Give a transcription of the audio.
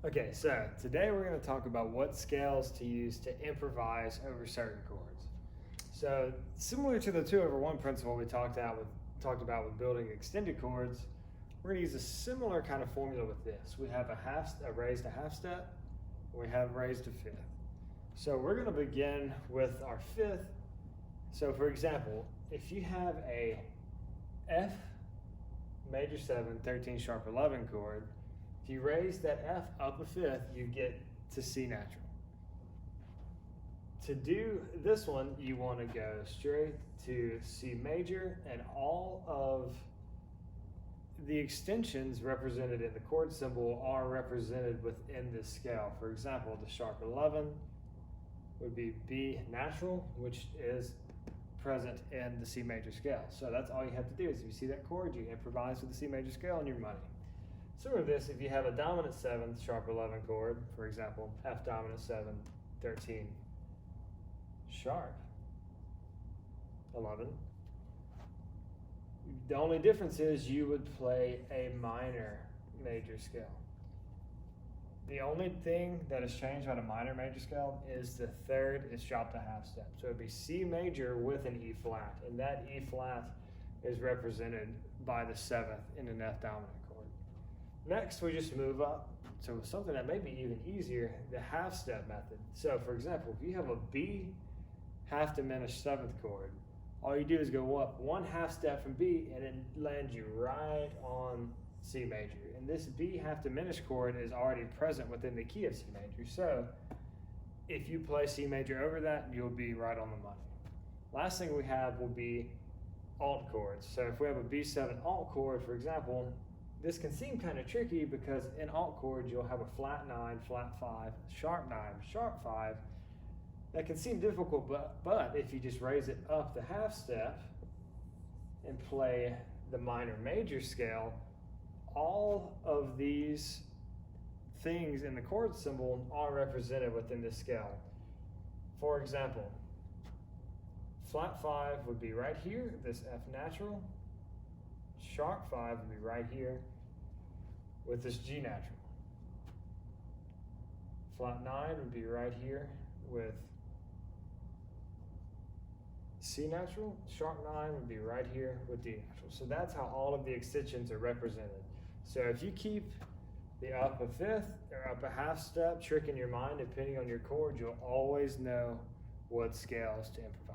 Okay, so today we're going to talk about what scales to use to improvise over certain chords. So similar to the 2/1 principle we talked about with building extended chords, we're going to use a similar kind of formula with this. We have a raised a half step, we have raised a fifth. So we're going to begin with our fifth. So for example, if you have a F major 7, 13 sharp 11 chord, if you raise that F up a fifth, you get to C natural. To do this one, you want to go straight to C major, and all of the extensions represented in the chord symbol are represented within this scale. For example, the sharp 11 would be B natural, which is present in the C major scale. So that's all you have to do is if you see that chord, you improvise with the C major scale and you're money. Similar to this, if you have a dominant 7th sharp 11 chord, for example, F dominant 7, 13 sharp 11, the only difference is you would play a minor major scale. The only thing that has changed on a minor major scale is the third is dropped a half step. So it'd be C major with an E flat, and that E flat is represented by the 7th in an F dominant chord. Next, we just move up to something that may be even easier, the half step method. So for example, if you have a B half diminished 7th chord, all you do is go up one half step from B and it lands you right on C major. And this B half diminished chord is already present within the key of C major. So if you play C major over that, you'll be right on the money. Last thing we have will be alt chords. So if we have a B7 alt chord, for example, this can seem kind of tricky because in alt chords you'll have a flat 9, flat 5, sharp 9, sharp 5. That can seem difficult, but if you just raise it up the half step and play the minor major scale, all of these things in the chord symbol are represented within this scale. For example, flat 5 would be right here, this F natural. Sharp 5 would be right here with this G natural. Flat 9 would be right here with C natural. Sharp 9 would be right here with D natural. So that's how all of the extensions are represented. So if you keep the up a fifth or up a half step trick in your mind, depending on your chord, you'll always know what scales to improvise.